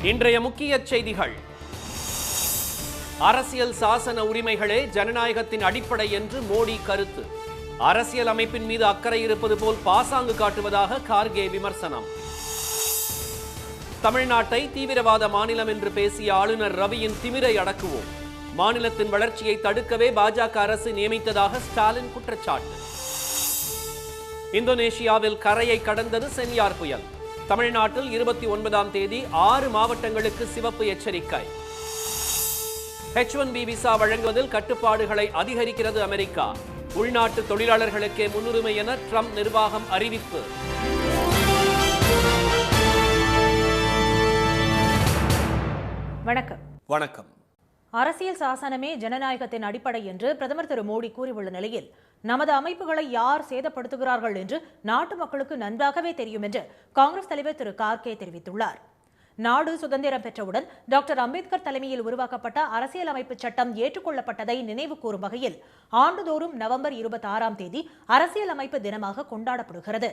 இன்றைய முக்கிய செய்திகள். அரசியல் சாசன உரிமைகளே ஜனநாயகத்தின் அடிப்படை என்று மோடி கருத்து. அரசியல் அமைப்பின் மீது அக்கறை இருப்பது போல் பாசாங்கு காட்டுவதாக கார்கே விமர்சனம். தமிழ்நாட்டை தீவிரவாத மாநிலம் என்று பேசிய ஆளுநர் ரவியின் திமிரை அடக்குவோம். மாநிலத்தின் வளர்ச்சியை தடுக்கவே பாஜக அரசு நியமித்ததாக ஸ்டாலின் குற்றச்சாட்டு. இந்தோனேஷியாவில் கரையை கடந்தது சென்யார் புயல். தமிழ்நாட்டில் 29ஆம் தேதி 6 மாவட்டங்களுக்கு சிவப்பு எச்சரிக்கை. H1B விசா வழங்குவதில் கட்டுப்பாடுகளை அதிகரிக்கிறது அமெரிக்கா. உள்நாட்டு தொழிலாளர்களுக்கே முன்னுரிமை என ட்ரம்ப் நிர்வாகம் அறிவிப்பு. வணக்கம். வணக்கம். அரசியல் சாசனமே ஜனநாயகத்தின் அடிப்படை என்று பிரதமர் திரு மோடி கூறியுள்ள நிலையில் நமது அமைப்புகளை யார் சேதப்படுத்துகிறார்கள் என்று நாட்டு மக்களுக்கு நன்றாகவே தெரியும் என்று காங்கிரஸ் தலைவர் திரு கார்கே தெரிவித்துள்ளார். நாடு சுதந்திரம் பெற்றவுடன் டாக்டர் அம்பேத்கர் தலைமையில் உருவாக்கப்பட்ட அரசியலமைப்பு சட்டம் ஏற்றுக்கொள்ளப்பட்டதை நினைவு கூறும் வகையில் ஆண்டுதோறும் நவம்பர் 26ஆம் தேதி அரசியலமைப்பு தினமாக கொண்டாடப்படுகிறது.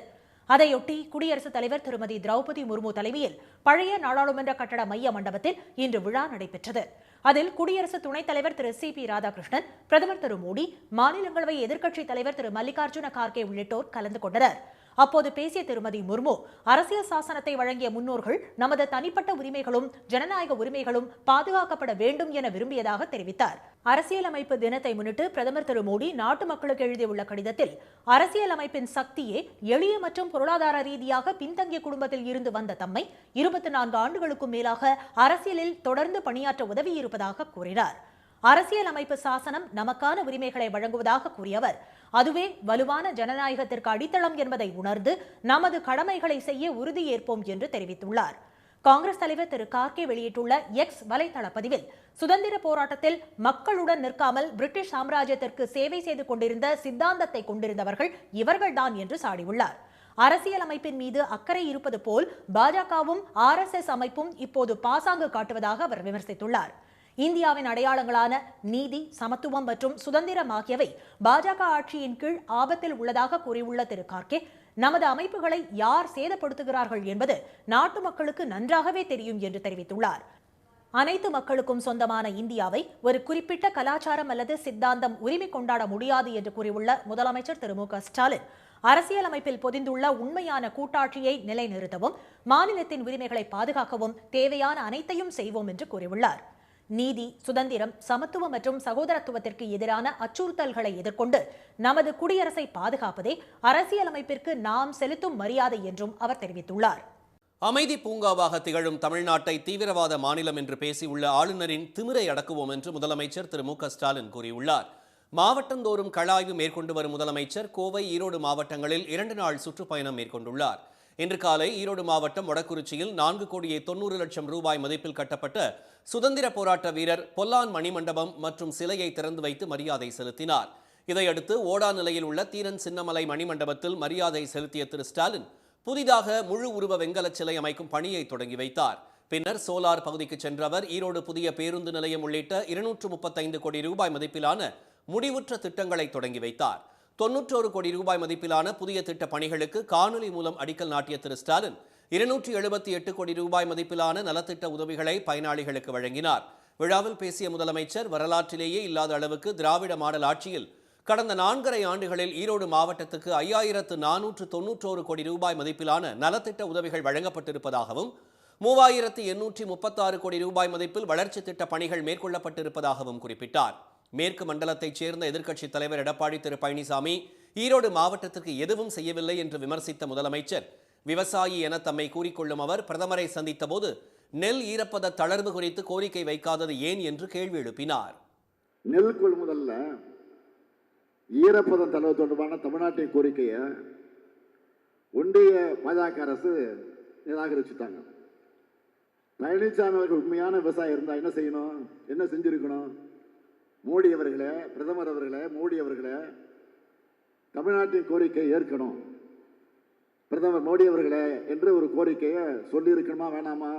அதையொட்டி குடியரசுத் தலைவர் திருமதி திரௌபதி முர்மு தலைமையில் பழைய நாடாளுமன்ற கட்டட மைய மண்டபத்தில் இன்று விழா நடைபெற்றது. அதில் குடியரசு துணைத் தலைவர் திரு CP ராதாகிருஷ்ணன், பிரதமர் திரு மோடி, மாநிலங்களவை எதிர்க்கட்சித் தலைவர் திரு மல்லிகார்ஜுன கார்கே உள்ளிட்டோர் கலந்து கொண்டனர். அப்போது பேசிய திருமதி முர்மு, அரசியல் சாசனத்தை வழங்கிய முன்னோர்கள் நமது தனிப்பட்ட உரிமைகளும் ஜனநாயக உரிமைகளும் பாதுகாக்கப்பட வேண்டும் என விரும்பியதாக தெரிவித்தார். அரசியலமைப்பு தினத்தை முன்னிட்டு பிரதமர் திரு மோடி நாட்டு மக்களுக்கு எழுதியுள்ள கடிதத்தில், அரசியலமைப்பின் சக்தியே எளிய மற்றும் பொருளாதார ரீதியாக பின்தங்கிய குடும்பத்தில் இருந்து வந்த தம்மை 24 ஆண்டுகளுக்கும் மேலாக அரசியலில் தொடர்ந்து பணியாற்ற உதவியிருப்பதாக கூறினார். அரசியலமைப்பு சாசனம் நமக்கான உரிமைகளை வழங்குவதாக கூறிய அவர், அதுவே வலுவான ஜனநாயகத்திற்கு அடித்தளம் என்பதை உணர்ந்து நமது கடமைகளை செய்ய உறுதியேற்போம் என்று தெரிவித்துள்ளார். காங்கிரஸ் தலைவர் திரு கார்கே வெளியிட்டுள்ள எக்ஸ் வலைதள பதிவில், சுதந்திர போராட்டத்தில் மக்களுடன் நிற்காமல் பிரிட்டிஷ் சாம்ராஜ்யத்திற்கு சேவை செய்து கொண்டிருந்த சித்தாந்தத்தை கொண்டிருந்தவர்கள் இவர்கள்தான் என்று சாடியுள்ளார். அரசியலமைப்பின் மீது அக்கறை இருப்பது போல் பாஜகவும் RSS அமைப்பும் இப்போது பாசாங்கு காட்டுவதாக அவர் விமர்சித்துள்ளார். இந்தியாவின் அடையாளங்களான நீதி, சமத்துவம் மற்றும் சுதந்திரம் ஆகியவை பாஜக ஆட்சியின் கீழ் ஆபத்தில் உள்ளதாக கூறியுள்ள திரு கார்கே, நமது அமைப்புகளை யார் சேதப்படுத்துகிறார்கள் என்பது நாட்டு மக்களுக்கு நன்றாகவே தெரியும் என்று தெரிவித்துள்ளார். அனைத்து மக்களுக்கும் சொந்தமான இந்தியாவை ஒரு குறிப்பிட்ட கலாச்சாரம் அல்லது சித்தாந்தம் உரிமை கொண்டாட முடியாது என்று கூறியுள்ள முதலமைச்சர் திரு மு க ஸ்டாலின், அரசியலமைப்பில் பொதிந்துள்ள உண்மையான கூட்டாட்சியை நிலைநிறுத்தவும் மாநிலத்தின் உரிமைகளை பாதுகாக்கவும் தேவையான அனைத்தையும் செய்வோம் என்று கூறியுள்ளார். நீதி, சுதந்திரம், சமத்துவம் மற்றும் சகோதரத்துவத்திற்கு எதிரான அச்சுறுத்தல்களை எதிர்கொண்டு நமது குடியரசை பாதுகாப்பதே அரசியலமைப்பிற்கு நாம் செலுத்தும் மரியாதை என்றும் அவர் தெரிவித்துள்ளார். அமைதி பூங்காவாக திகழும் தமிழ்நாட்டை தீவிரவாத மாநிலம் என்று பேசியுள்ள ஆளுநரின் திமிரை அடக்குவோம் என்று முதலமைச்சர் திரு மு க ஸ்டாலின் கூறியுள்ளார். மாவட்டந்தோறும் களஆய்வு மேற்கொண்டு வரும் முதலமைச்சர் கோவை, ஈரோடு மாவட்டங்களில் 2 நாள் சுற்றுப்பயணம் மேற்கொண்டுள்ளார். இன்று காலை ஈரோடு மாவட்டம் வடக்குறிச்சியில் 4,90,00,000 ரூபாய் மதிப்பில் கட்டப்பட்ட சுதந்திர போராட்ட வீரர் பொல்லான் மணிமண்டபம் மற்றும் சிலையை திறந்து வைத்து மரியாதை செலுத்தினார். இதையடுத்து ஓடா நிலையில் உள்ள தீரன் சின்னமலை மணிமண்டபத்தில் மரியாதை செலுத்திய திரு ஸ்டாலின் புதிதாக முழு உருவ வெங்கல சிலை அமைக்கும் பணியை தொடங்கி வைத்தார். பின்னர் சோலார் பகுதிக்கு சென்ற அவர் ஈரோடு புதிய பேருந்து நிலையம் உள்ளிட்ட 235 கோடி ரூபாய் மதிப்பிலான முடிவுற்ற திட்டங்களை தொடங்கி வைத்தார். 91 கோடி ரூபாய் மதிப்பிலான புதிய திட்ட பணிகளுக்கு காணொலி மூலம் அடிக்கல் நாட்டிய திரு ஸ்டாலின் 278 கோடி ரூபாய் மதிப்பிலான நலத்திட்ட உதவிகளை பயனாளிகளுக்கு வழங்கினார். விழாவில் பேசிய முதலமைச்சர், வரலாற்றிலேயே இல்லாத அளவுக்கு திராவிட மாடல் ஆட்சியில் கடந்த 4.5 ஆண்டுகளில் ஈரோடு மாவட்டத்துக்கு 5491 கோடி ரூபாய் மதிப்பிலான நலத்திட்ட உதவிகள் வழங்கப்பட்டிருப்பதாகவும் 3836 கோடி ரூபாய் மதிப்பில் வளர்ச்சி திட்ட பணிகள் மேற்கொள்ளப்பட்டிருப்பதாகவும் குறிப்பிட்டார். மேற்கு மண்டலத்தைச் சேர்ந்த எதிர்க்கட்சித் தலைவர் எடப்பாடி திரு பழனிசாமி ஈரோடு மாவட்டத்திற்கு எதுவும் செய்யவில்லை என்று விமர்சித்த முதலமைச்சர், விவசாயி என தம்மை கூறிக்கொள்ளும் அவர் பிரதமரை சந்தித்த போது நெல் ஈரப்பத தளர்வு குறித்து கோரிக்கை வைக்காதது ஏன் என்று கேள்வி எழுப்பினார். நெல் கொள்முதல்ல ஈரப்பத தளர்வு தொடர்பான தமிழ்நாட்டின் கோரிக்கையை ஒன்றிய பாஜக அரசு நிராகரிச்சுட்டாங்க. பழனிசாமி அவர்கள் உண்மையான விவசாயம் இருந்தால் என்ன செய்யணும், என்ன செஞ்சிருக்கணும்? மோடி அவர்களே, பிரதமர் அவர்களே, மோடி அவர்களே, தமிழ்நாட்டின் கோரிக்கை ஏற்கணும், பிரதமர் மோடி அவர்களே என்று ஒரு கோரிக்கையை சொல்லி இருக்கணுமா வேணாமா?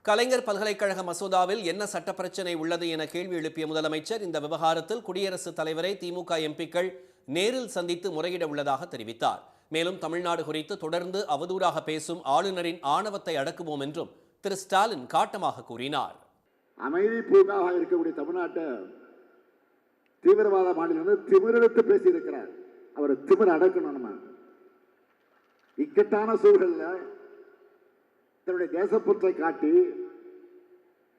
கலைஞர் பல்கலைக்கழக மசோதாவில் என்ன சட்ட பிரச்சனை உள்ளது என கேள்வி எழுப்பிய முதலமைச்சர், இந்த விவகாரத்தில் குடியரசுத் தலைவரை திமுக எம்பிக்கள் நேரில் சந்தித்து முறையிட உள்ளதாக தெரிவித்தார். மேலும் தமிழ்நாடு குறித்து தொடர்ந்து அவதூறாக பேசும் ஆளுநரின் ஆணவத்தை அடக்குவோம் என்றும் திரு ஸ்டாலின் காட்டமாக கூறினார். அமைதி பூங்காவாக இருக்கக்கூடிய தமிழ்நாட்டை தீவிரவாத மாநிலம் திமிரெடுத்து பேசியிருக்கிறார். அவர் திமிர அடக்கணும். நம்ம இக்கட்டான சூழலில் தன்னுடைய தேசப்பற்றை காட்டி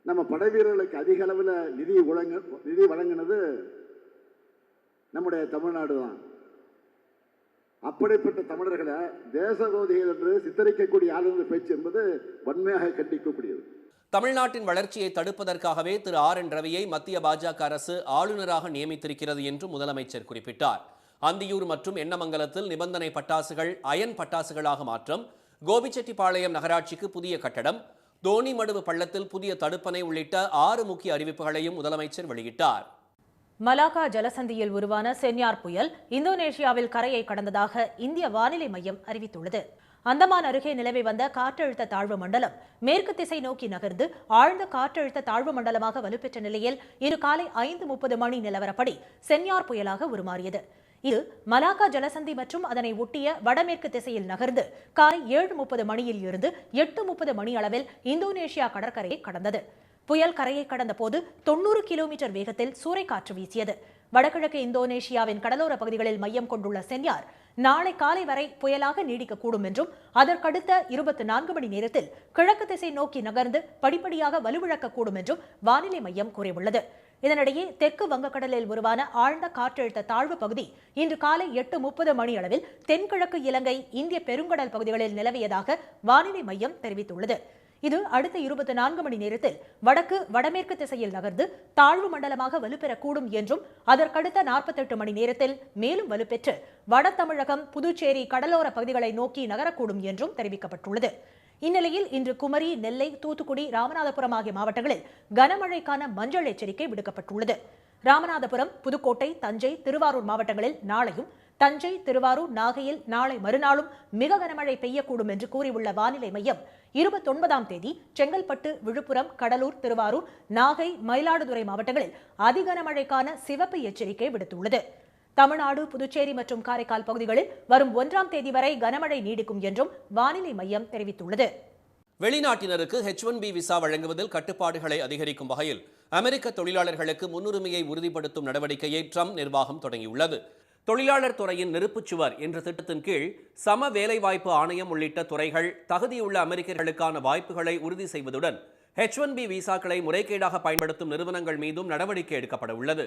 நம்ம படை வீரர்களுக்கு அதிக அளவில் நிதி வழங்கினது நம்முடைய தமிழ்நாடு தான். அப்படிப்பட்ட தமிழர்களை தேச விரோதிகள் என்று சித்தரிக்கக்கூடிய ஆளுநர் பேச்சு என்பது வன்மையாக கண்டிக்கக்கூடியது. தமிழ்நாட்டின் வளர்ச்சியை தடுப்பதற்காகவே திரு RN ரவியை மத்திய பாஜக அரசு ஆளுநராக நியமித்திருக்கிறது என்று முதலமைச்சர் குறிப்பிட்டார். அந்தியூர் மற்றும் எண்ணமங்கலத்தில் நிபந்தனை பட்டாசுகள் அயன் பட்டாசுகளாக மாற்றம், கோபிச்செட்டிப்பாளையம் நகராட்சிக்கு புதிய கட்டடம், தோணிமடுவு பள்ளத்தில் புதிய தடுப்பணை உள்ளிட்ட 6 முக்கிய அறிவிப்புகளையும் முதலமைச்சர் வெளியிட்டார். மலாக்கா ஜலசந்தியில் உருவான சென்யார் புயல் இந்தோனேஷியாவில் கரையை கடந்ததாக இந்திய வானிலை மையம் அறிவித்துள்ளது. அந்தமான் அருகே நிலவி வந்த காற்றழுத்த தாழ்வு மண்டலம் மேற்கு திசை நோக்கி நகர்ந்து ஆழ்ந்த காற்றழுத்த தாழ்வு மண்டலமாக வலுப்பெற்ற நிலையில் இன்று காலை 5:30 மணி நிலவரப்படி சென்யார் புயலாக உருமாறியது. இது மலாக்கா ஜலசந்தி மற்றும் அதனை ஒட்டிய வடமேற்கு திசையில் நகர்ந்து காலை 7:30 மணியில் இருந்து 8:30 மணி அளவில் இந்தோனேஷியா கடற்கரையை கடந்தது. புயல் கரையை கடந்த போது 90 கிலோமீட்டர் வேகத்தில் சூறைக்காற்று வீசியது. வடகிழக்கு இந்தோனேஷியாவின் கடலோர பகுதிகளில் மையம் கொண்டுள்ள சென்யார் நாளை காலை வரை புயலாக நீடிக்கக்கூடும் என்றும் அதற்கடுத்த 24 மணி நேரத்தில் கிழக்கு திசை நோக்கி நகர்ந்து படிப்படியாக வலுவிழக்கக்கூடும் என்றும் வானிலை மையம் கூறியுள்ளது. இதனிடையே தெற்கு வங்கக்கடலில் உருவான ஆழ்ந்த காற்றழுத்த தாழ்வு பகுதி இன்று காலை 8:30 மணி அளவில் தென்கிழக்கு இலங்கை இந்திய பெருங்கடல் பகுதிகளில் நிலவியதாக வானிலை மையம் தெரிவித்துள்ளது. இது அடுத்த 24 மணி நேரத்தில் வடமேற்கு திசையில் நகர்ந்து தாழ்வு மண்டலமாக வலுப்பெறக்கூடும் என்றும் அதற்கடுத்த 48 மணி நேரத்தில் மேலும் வலுப்பெற்று வட தமிழகம், புதுச்சேரி கடலோர பகுதிகளை நோக்கி நகரக்கூடும் என்றும் தெரிவிக்கப்பட்டுள்ளது. இந்நிலையில் இன்று குமரி, நெல்லை, தூத்துக்குடி, ராமநாதபுரம் ஆகிய மாவட்டங்களில் கனமழைக்கான மஞ்சள் எச்சரிக்கை விடுக்கப்பட்டுள்ளது. ராமநாதபுரம், புதுக்கோட்டை, தஞ்சை, திருவாரூர் மாவட்டங்களில் நாளையும், தஞ்சை, திருவாரூர், நாகையில் நாளை மறுநாளும் மிக கனமழை பெய்யக்கூடும் என்று கூறியுள்ள வானிலை மையம் 29ஆம் தேதி செங்கல்பட்டு, விழுப்புரம், கடலூர், திருவாரூர், நாகை, மயிலாடுதுறை மாவட்டங்களில் அதிகனமழைக்கான சிவப்பு எச்சரிக்கை விடுத்துள்ளது. தமிழ்நாடு, புதுச்சேரி மற்றும் காரைக்கால் பகுதிகளில் வரும் 1ஆம் தேதி வரை கனமழை நீடிக்கும் என்றும் வானிலை மையம் தெரிவித்துள்ளது. வெளிநாட்டினருக்கு H1B விசா வழங்குவதில் கட்டுப்பாடுகளை அதிகரிக்கும் வகையில் அமெரிக்க தொழிலாளர்களுக்கு முன்னுரிமையை உறுதிப்படுத்தும் நடவடிக்கையை ட்ரம்ப் நிர்வாகம் தொடங்கியுள்ளது. தொழிலாளர் துறையின் நெருப்புச்சுவர் என்ற திட்டத்தின் கீழ் சம வேலைவாய்ப்பு ஆணையம் உள்ளிட்ட துறைகள் தகுதியுள்ள அமெரிக்கர்களுக்கான வாய்ப்புகளை உறுதி செய்வதுடன் H1B விசாக்களை முறைகேடாக பயன்படுத்தும் நிறுவனங்கள் மீதும் நடவடிக்கை எடுக்கப்பட உள்ளது.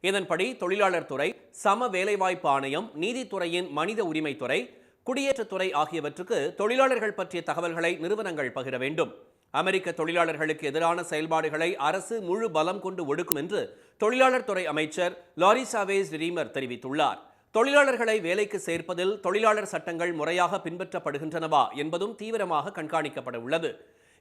இதன்படி தொழிலாளர் துறை, சம வேலைவாய்ப்பு ஆணையம், நீதித்துறையின் மனித உரிமைத்துறை, குடியேற்றத்துறை ஆகியவற்றுக்கு தொழிலாளர்கள் பற்றிய தகவல்களை நிறுவனங்கள் பகிர வேண்டும். அமெரிக்க தொழிலாளர்களுக்கு எதிரான செயல்பாடுகளை அரசு முழு பலம் கொண்டு ஒடுக்கும் என்று தொழிலாளர் துறை அமைச்சர் லாரி சாவேஸ் ரீமர் தெரிவித்துள்ளார். தொழிலாளர்களை வேலைக்கு சேர்ப்பதில் தொழிலாளர் சட்டங்கள் முறையாக பின்பற்றப்படுகின்றனவா என்பதும் தீவிரமாக கண்காணிக்கப்பட உள்ளது.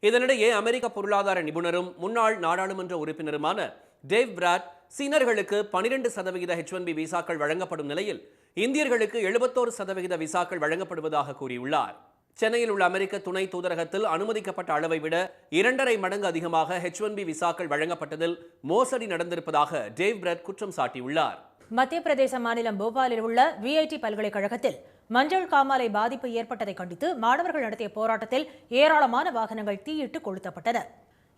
இதனிடையே அமெரிக்க பொருளாதார நிபுணரும் முன்னாள் நாடாளுமன்ற உறுப்பினருமான டேவ் பிராட் சீனர்களுக்கு 12% H1B விசாக்கள் வழங்கப்படும் நிலையில் இந்தியர்களுக்கு 71% விசாக்கள் வழங்கப்படுவதாக கூறியுள்ளார். சென்னையில் உள்ள அமெரிக்க துணை தூதரகத்தில் அனுமதிக்கப்பட்ட அளவை விட 2.5 மடங்கு அதிகமாக H1B விசாக்கள் வழங்கப்பட்டதில் மோசடி நடந்திருப்பதாக டேவ் பிராட் குற்றம் சாட்டியுள்ளார். மத்திய பிரதேச மாநிலம் போபாலில் உள்ள VIT பல்கலைக்கழகத்தில் மஞ்சள் காமாலை பாதிப்பு ஏற்பட்டதை கண்டித்து மாணவர்கள் நடத்திய போராட்டத்தில் ஏராளமான வாகனங்கள் தீயிட்டு கொளுத்தப்பட்டன.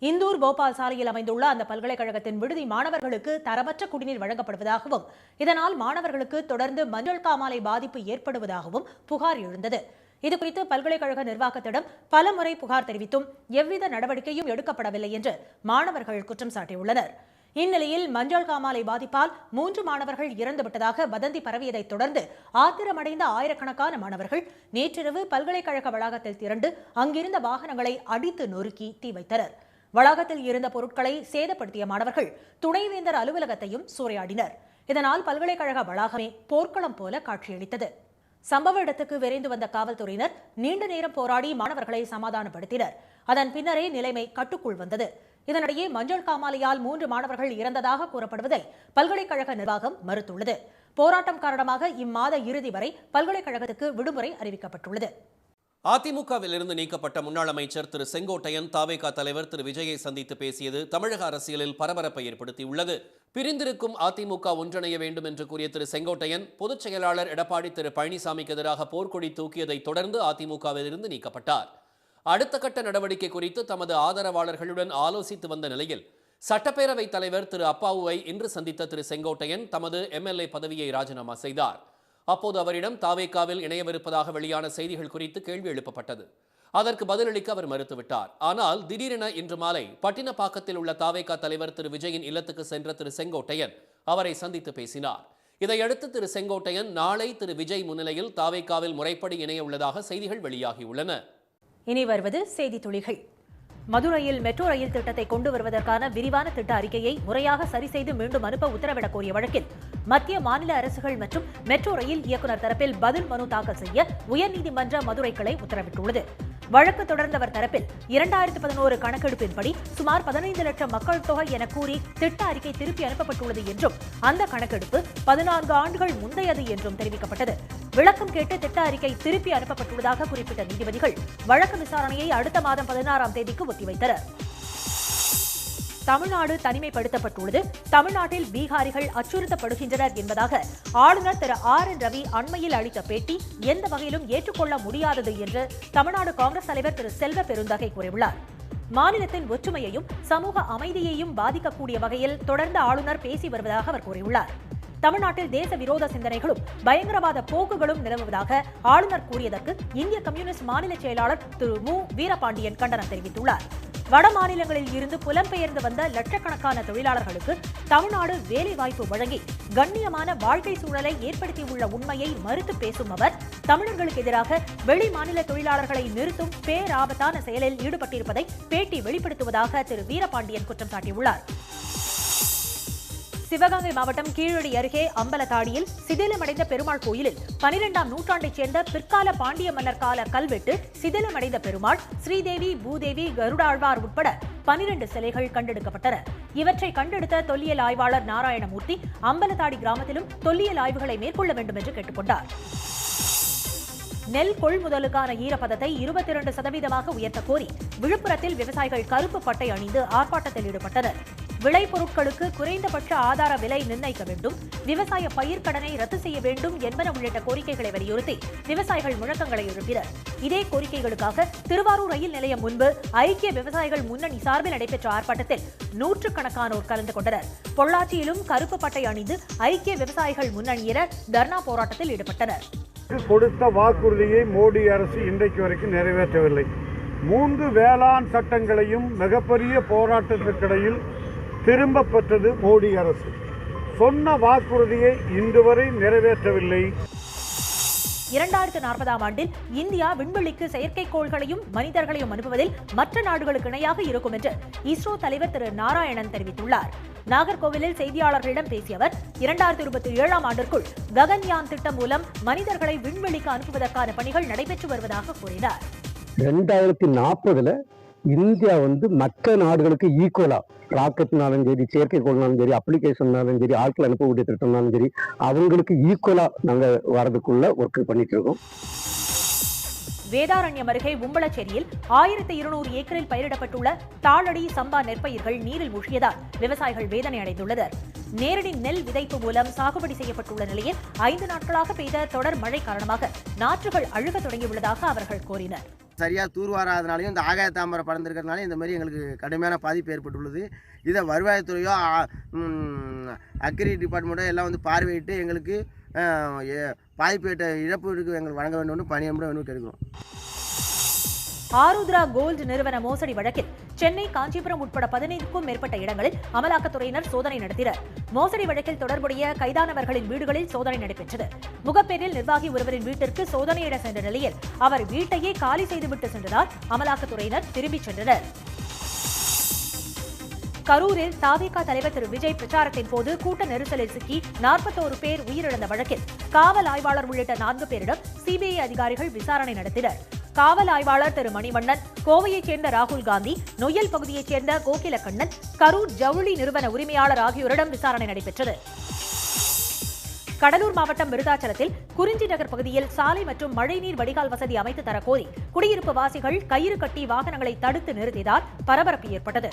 இந்தூர் போபால் சாலையில் அமைந்துள்ள அந்த பல்கலைக்கழகத்தின் விடுதி மாணவர்களுக்கு தரமற்ற குடிநீர் வழங்கப்படுவதாகவும் இதனால் மாணவர்களுக்கு தொடர்ந்து மஞ்சள் காமாலை பாதிப்பு ஏற்படுவதாகவும் புகார் எழுந்தது. இதுகுறித்து பல்கலைக்கழக நிர்வாகத்திடம் பலமுறை புகார் தெரிவித்தும் எவ்வித நடவடிக்கையும் எடுக்கப்படவில்லை என்று மாணவர்கள் குற்றம் சாட்டியுள்ளனர். இந்நிலையில் மஞ்சள் காமாலை பாதிப்பால் 3 மாணவர்கள் இறந்துவிட்டதாக வதந்தி பரவியதைத் தொடர்ந்து ஆத்திரமடைந்த ஆயிரக்கணக்கான மாணவர்கள் நேற்றிரவு பல்கலைக்கழக வளாகத்தில் திரண்டு அங்கிருந்த வாகனங்களை அடித்து நொறுக்கி தீ வைத்தனர். வளாகத்தில் இருந்த பொருட்களை சேதப்படுத்திய மாணவர்கள் துணைவேந்தர் அலுவலகத்தையும் சூறையாடினர். இதனால் பல்கலைக்கழக வளாகமே போர்க்களம் போல காட்சியளித்தது. சம்பவ இடத்துக்கு விரைந்து வந்த காவல்துறையினர் நீண்ட நேரம் போராடி மாணவர்களை சமாதானப்படுத்தினர். அதன் பின்னரே நிலைமை கட்டுக்குள் வந்தது. இதனிடையே மஞ்சள் காமாலையால் 3 மாணவர்கள் இறந்ததாக கூறப்படுவதை பல்கலைக்கழக நிர்வாகம் மறுத்துள்ளது. போராட்டம் காரணமாக இம்மாத இறுதி வரை பல்கலைக்கழகத்துக்கு விடுமுறை அறிவிக்கப்பட்டுள்ளது. அதிமுகவில் இருந்து நீக்கப்பட்ட முன்னாள் அமைச்சர் திரு செங்கோட்டையன் தாவேகா தலைவர் திரு விஜயை சந்தித்து பேசியது தமிழக அரசியலில் பரபரப்பை ஏற்படுத்தியுள்ளது. பிரிந்திருக்கும் அதிமுக ஒன்றிணைய வேண்டும் என்று கூறிய திரு செங்கோட்டையன் பொதுச் செயலாளர் எடப்பாடி திரு பழனிசாமிக்கு எதிராக போர்க்கொடி தூக்கியதை தொடர்ந்து அதிமுகவில் இருந்து நீக்கப்பட்டார். அடுத்த கட்ட நடவடிக்கை குறித்து தமது ஆதரவாளர்களுடன் ஆலோசித்து வந்த நிலையில் சட்டப்பேரவைத் தலைவர் திரு அப்பாவுவை இன்று சந்தித்த திரு செங்கோட்டையன் தமது எம்எல்ஏ பதவியை ராஜினாமா செய்தார். அப்போது அவரிடம் தாவேகாவில் இணையவிருப்பதாக வெளியான செய்திகள் குறித்து கேள்வி எழுப்பப்பட்டது. அதற்கு பதிலளிக்க அவர் மறுத்துவிட்டார். ஆனால் திடீரென இன்று மாலை பட்டினப்பாக்கத்தில் உள்ள தாவேகா தலைவர் திரு விஜயின் இல்லத்துக்கு சென்ற திரு செங்கோட்டையன் அவரை சந்தித்து பேசினார். இதையடுத்து திரு செங்கோட்டையன் நாளை திரு விஜய் முன்னிலையில் தாவேகாவில் முறைப்படி இணைய உள்ளதாக செய்திகள் வெளியாகியுள்ளன. இனி வருவது செய்தி துளிகள். மதுரையில் மெட்ரோ ரயில் திட்டத்தை கொண்டு வருவதற்கான விரிவான திட்ட அறிக்கையை முறையாக சரி செய்து மீண்டும் அனுப்ப உத்தரவிடக் கோரிய வழக்கில் மத்திய மாநில அரசுகள் மற்றும் மெட்ரோ ரயில் இயக்குநர் தரப்பில் பதில் மனு தாக்கல் செய்ய உயர்நீதிமன்ற மதுரை கிளை உத்தரவிட்டுள்ளது. வழக்கு தொடர்ந்தவர் தரப்பில் 2011 கணக்கெடுப்பின்படி சுமார் 15 லட்சம் மக்கள் தொகை என கூறி திட்ட அறிக்கை திருப்பி அனுப்பப்பட்டுள்ளது என்றும் அந்த கணக்கெடுப்பு 14 ஆண்டுகள் முந்தையது என்றும் தெரிவிக்கப்பட்டது. விளக்கம் கேட்டு திட்ட அறிக்கை திருப்பி அனுப்பப்பட்டுள்ளதாக குறிப்பிட்ட நீதிபதிகள் வழக்கு விசாரணையை அடுத்த மாதம் 16ஆம் தேதிக்கு ஒத்திவைத்தனர். தமிழ்நாடு தனிமைப்படுத்தப்பட்டுள்ளது. தமிழ்நாட்டில் பீகாரிகள் அச்சுறுத்தப்படுகின்றனர் என்பதாக ஆளுநர் திரு RN ரவி அண்மையில் அளித்த பேட்டி எந்த வகையிலும் ஏற்றுக்கொள்ள முடியாதது என்று தமிழ்நாடு காங்கிரஸ் தலைவர் திரு செல்வ பெருந்தகை கூறியுள்ளார். மாநிலத்தின் ஒற்றுமையையும் சமூக அமைதியையும் பாதிக்கக்கூடிய வகையில் தொடர்ந்து ஆளுநர் பேசி வருவதாக அவர் கூறியுள்ளார். தமிழ்நாட்டில் தேச விரோத சிந்தனைகளும் பயங்கரவாத போக்குகளும் நிலவுவதாக ஆளுநர் கூறியதற்கு இந்திய கம்யூனிஸ்ட் மாநில செயலாளர் திரு மு வீரபாண்டியன் கண்டனம் தெரிவித்துள்ளார். வட மாநிலங்களில் இருந்து புலம்பெயர்ந்து வந்த லட்சக்கணக்கான தொழிலாளர்களுக்கு தமிழ்நாடு வேலைவாய்ப்பு வழங்கி கண்ணியமான வாழ்க்கை சூழலை ஏற்படுத்தியுள்ள உண்மையை மறுத்து பேசும் அவர் தமிழர்களுக்கு எதிராக வெளி மாநில தொழிலாளர்களை நிறுத்தும் பேராபத்தான செயலில் ஈடுபட்டிருப்பதை பேட்டி வெளிப்படுத்துவதாக திரு வீரபாண்டியன் குற்றம் சாட்டியுள்ளார். சிவகங்கை மாவட்டம் கீழடி அருகே அம்பலத்தாடியில் சிதிலமடைந்த பெருமாள் கோயிலில் 12ஆம் நூற்றாண்டைச் சேர்ந்த பிற்கால பாண்டிய மன்னர் கால கல்வெட்டு சிதிலமடைந்த பெருமாள், ஸ்ரீதேவி, பூதேவி, கருடாழ்வார் உட்பட 12 சிலைகள் கண்டெடுக்கப்பட்டன. இவற்றை கண்டெடுத்த தொல்லியல் ஆய்வாளர் நாராயணமூர்த்தி அம்பலத்தாடி கிராமத்திலும் தொல்லியல் ஆய்வுகளை மேற்கொள்ள வேண்டும் என்று கேட்டுக்கொண்டார். நெல் கொள்முதலுக்கான ஈரப்பதத்தை 22% உயர்த்த கோரி விழுப்புரத்தில் விவசாயிகள் கருப்பு பட்டை அணிந்து ஆர்ப்பாட்டத்தில் ஈடுபட்டனர். விளைபொருட்களுக்கு குறைந்தபட்ச ஆதார விலை நிர்ணயிக்க வேண்டும், விவசாய பயிர்க்கடனை ரத்து செய்ய வேண்டும் என்பன உள்ளிட்ட கோரிக்கைகளை வலியுறுத்தி விவசாயிகள் முழக்கங்களை எழுப்பினர். இதே கோரிக்கைகளுக்காக திருவாரூர் ரயில் நிலையம் முன்பு ஐக்கிய விவசாயிகள் முன்னணி சார்பில் நடைபெற்ற ஆர்ப்பாட்டத்தில் நூற்றுக்கணக்கானோர் கலந்து கொண்டனர். பொள்ளாச்சியிலும் கருப்பு பட்டை அணிந்து ஐக்கிய விவசாயிகள் முன்னணியினர் தர்ணா போராட்டத்தில் ஈடுபட்டனர். கொடுத்த வாக்குறுதியை மோடி அரசு இன்றைக்கு வரைக்கும் நிறைவேற்றவில்லை. 3 வேளாண் சட்டங்களையும் மிகப்பெரிய போராட்டத்திற்கிடையில் திரும்ப பெற்றது மோடி அரசு. சொன்ன வாக்குறுதியை இன்று வரை நிறைவேற்றவில்லை. 2040ஆம் ஆண்டில் இந்தியா விண்வெளிக்கு செயற்கைக்கோள்களையும் மனிதர்களையும் அனுப்புவதில் மற்ற நாடுகளுக்கு இணையாக இருக்கும் என்று இஸ்ரோ தலைவர் திரு நாராயணன் தெரிவித்துள்ளார். நாகர்கோவிலில் செய்தியாளர்களிடம் பேசிய அவர் 2027ஆம் ஆண்டிற்குள் ககன்யான் திட்டம் மூலம் மனிதர்களை விண்வெளிக்கு அனுப்புவதற்கான பணிகள் நடைபெற்று வருவதாக கூறினார். 2040 இந்தியா மற்ற நாடுகளுக்கு ஈக்குவலா ராக்கெட்னாலும் சரி, செயற்கைக்கோள்னாலும் சரி, அப்ளிகேஷன்னாலும் சரி, ஆட்கள் அனுப்பக்கூடிய திட்டம்னாலும் சரி, அவங்களுக்கு ஈக்குவலா நாங்க வரதுக்குள்ள ஒர்க் பண்ணிட்டு இருக்கோம். வேதாரண்யம் அருகே உம்பளச்சேரியில் 1200 ஏக்கரில் பயிரிடப்பட்டுள்ள தாளடி சம்பா நெற்பயிர்கள் நீரில் மூழ்கியதால் விவசாயிகள் வேதனை அடைந்துள்ளனர். நேரடி நெல் விதைப்பு மூலம் சாகுபடி செய்யப்பட்டுள்ள நிலையில் 5 நாட்களாக பெய்த தொடர் மழை காரணமாக நாற்றுகள் அழுக தொடங்கியுள்ளதாக அவர்கள் கூறினர். சரியாக தூர்வாராதனாலையும் இந்த ஆகாய தாமரை பறந்துருக்கிறதுனால இந்த மாதிரி எங்களுக்கு கடுமையான பாதிப்பு ஏற்பட்டுள்ளது. இதை வருவாய்த்துறையோ அக்ரி டிபார்ட்மெண்ட்டோ எல்லாம் பார்வையிட்டு எங்களுக்கு பாதிப்பு இழப்பீடுக்கு எங்களுக்கு வழங்க வேண்டும் பணியமுறை வேணும் கேட்கிறோம். ஆருத்ரா கோல்டு நிறுவன மோசடி வழக்கில் சென்னை, காஞ்சிபுரம் உட்பட 15க்கும் மேற்பட்ட இடங்களில் அமலாக்கத்துறையினர் சோதனை நடத்தினர். மோசடி வழக்கில் தொடர்புடைய கைதானவர்களின் வீடுகளில் சோதனை நடைபெற்றது. முகப்பேரில் நிர்வாகி ஒருவரின் வீட்டிற்கு சோதனையிட சென்ற நிலையில் அவர் வீட்டையே காலி செய்துவிட்டு சென்றதால் அமலாக்கத்துறையினர் திரும்பிச் சென்றனர். கரூரில் தாவேகா தலைவர் திரு விஜய் பிரச்சாரத்தின் போது கூட்ட நெரிசலில் சிக்கி 41 பேர் உயிரிழந்த வழக்கில் காவல் ஆய்வாளர் உள்ளிட்ட 4 பேரிடம் சிபிஐ அதிகாரிகள் விசாரணை நடத்தினர். காவல் ஆய்வாளர் திரு மணிவண்ணன், கோவையைச் சேர்ந்த ராகுல் காந்தி, நொய்யல் பகுதியைச் சேர்ந்த கோகிலக்கண்ணன், கரூர் ஜவுளி நிறுவன உரிமையாளர் ஆகியோரிடம் விசாரணை நடைபெற்றது. கடலூர் மாவட்டம் விருதாச்சலத்தில் குறிஞ்சி நகர் பகுதியில் சாலை மற்றும் மழைநீர் வடிகால் வசதி அமைத்து தரக்கோரி குடியிருப்பு வாசிகள் கயிறு கட்டி வாகனங்களை தடுத்து நிறுத்தியதால் பரபரப்பு ஏற்பட்டது.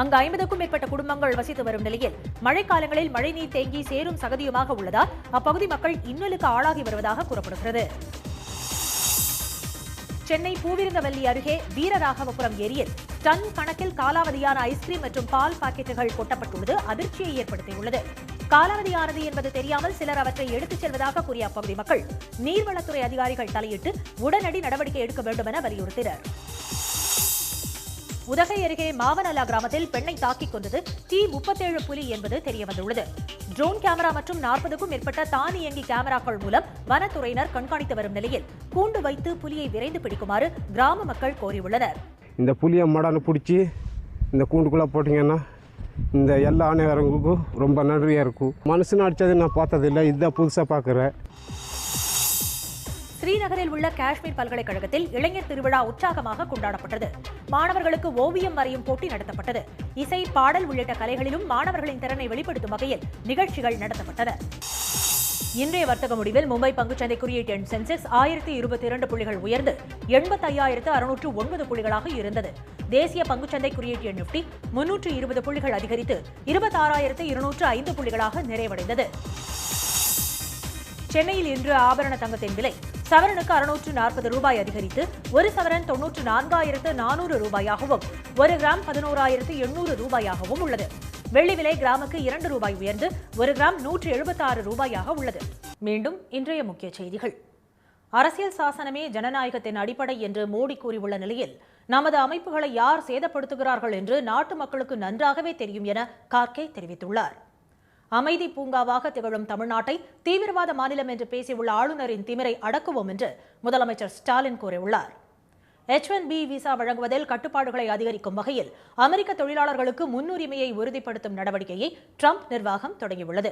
அங்கு 50க்கும் மேற்பட்ட குடும்பங்கள் வசித்து வரும் நிலையில் மழைக்காலங்களில் மழைநீர் தேங்கி சேரும் சகதியுமாக உள்ளதால் அப்பகுதி மக்கள் இன்னலுக்கு ஆளாகி வருவதாக கூறப்படுகிறது. சென்னை பூவிருந்தவல்லி அருகே வீரராகவபுரம் ஏரியில் டன் கணக்கில் காலாவதியான ஐஸ்கிரீம் மற்றும் பால் பாக்கெட்டுகள் கொட்டப்பட்டுள்ளது அதிர்ச்சியை ஏற்படுத்தியுள்ளது. காலாவதியானது என்பது தெரியாமல் சிலர் அவற்றை எடுத்துச் செல்வதாக கூறிய அப்பகுதி மக்கள் நீர்வளத்துறை அதிகாரிகள் தலையிட்டு உடனடி நடவடிக்கை எடுக்க வேண்டும் என வலியுறுத்தினர். உதகை அருகே மாவனலா கிராமத்தில் பெண்ணை தாக்கிக் கொண்டது T-37 புலி என்பது தெரியவந்துள்ளது. ட்ரோன் கேமரா மற்றும் 40க்கும் மேற்பட்ட தானியங்கி கேமராக்கள் மூலம் வனத்துறையினர் கண்காணித்து வரும் நிலையில் கூண்டு வைத்து புலியை விரைந்து பிடிக்குமாறு கிராம மக்கள் கோரியுள்ளனர். இந்த புலியை மடான்னு பிடிச்சி இந்த கூண்டுக்குள்ளே போட்டிங்கன்னா இந்த எல்லா ஆணையர்களுக்கும் ரொம்ப நன்றியாக இருக்கும். மனுஷன் அடித்தது நான் பார்த்ததில்லை, இதுதான் புதுசாக பார்க்குறேன். ஸ்ரீநகரில் உள்ள காஷ்மீர் பல்கலைக்கழகத்தில் இளைஞர் திருவிழா உற்சாகமாக கொண்டாடப்பட்டது. மாணவர்களுக்கு ஓவியம் வரையும் போட்டி நடத்தப்பட்டது. இசை, பாடல் உள்ளிட்ட கலைகளிலும் மாணவர்களின் திறனை வெளிப்படுத்தும் வகையில் நிகழ்ச்சிகள் நடத்தப்பட்டன. இன்றைய வர்த்தக முடிவில் மும்பை பங்குச்சந்தை குறியீட்டு எண் சென்செக்ஸ் 1022 புள்ளிகள் உயர்ந்து 85,609 புள்ளிகளாக இருந்தது. தேசிய பங்குச்சந்தை குறியீட்டு எண் நிஃப்டி 320 புள்ளிகள் அதிகரித்து 26,205 புள்ளிகளாக நிறைவடைந்தது. சென்னையில் இன்று ஆபரண தங்கத்தின் விலை சவரனுக்கு 640 ரூபாய் அதிகரித்து ஒரு சவரன் 94,400 ரூபாயாகவும் ஒரு கிராம் 11,800 ரூபாயாகவும் உள்ளது. வெள்ளி விலை கிராமுக்கு 2 ரூபாய் உயர்ந்து ஒரு கிராம் 176 ரூபாயாக உள்ளது. மீண்டும் இன்றைய முக்கிய செய்திகள். அரசியல் சாசனமே ஜனநாயகத்தின் அடிப்படை என்று மோடி கூறியுள்ள நிலையில் நமது அமைப்புகளை யார் சேதப்படுத்துகிறார்கள் என்று நாட்டு மக்களுக்கு நன்றாகவே தெரியும் என கார்கே தெரிவித்துள்ளார். அமைதி பூங்காவாக திகழும் தமிழ்நாட்டை தீவிரவாத மாநிலம் என்று பேசியுள்ள ஆளுநரின் திமிரை அடக்குவோம் என்று முதலமைச்சர் ஸ்டாலின் கூறியுள்ளார். H-1B விசா வழங்குவதில் கட்டுப்பாடுகளை அதிகரிக்கும் வகையில் அமெரிக்க தொழிலாளர்களுக்கு முன்னுரிமையை உறுதிப்படுத்தும் நடவடிக்கையை ட்ரம்ப் நிர்வாகம் தொடங்கியுள்ளது.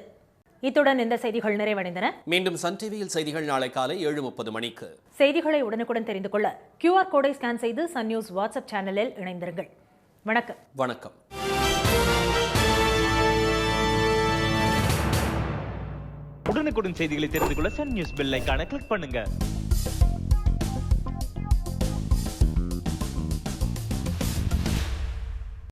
இத்துடன் இந்த செய்திகள் நிறைவடைந்தன. மீண்டும் சன் டிவியில் செய்திகள் நாளை காலை 7:30 மணிக்கு. செய்திகளை உடனுக்குடன் தெரிந்து கொள்ள QR கோடை ஸ்கேன் செய்து சன் நியூஸ் வாட்ஸ்அப் சேனலில் இணைந்திருங்கள். வணக்கம். வணக்கம். உடனுக்குடன் செய்திகளை தெரிந்து கொள்ள சன் நியூஸ் பெல் ஐகானை கிளிக் பண்ணுங்க.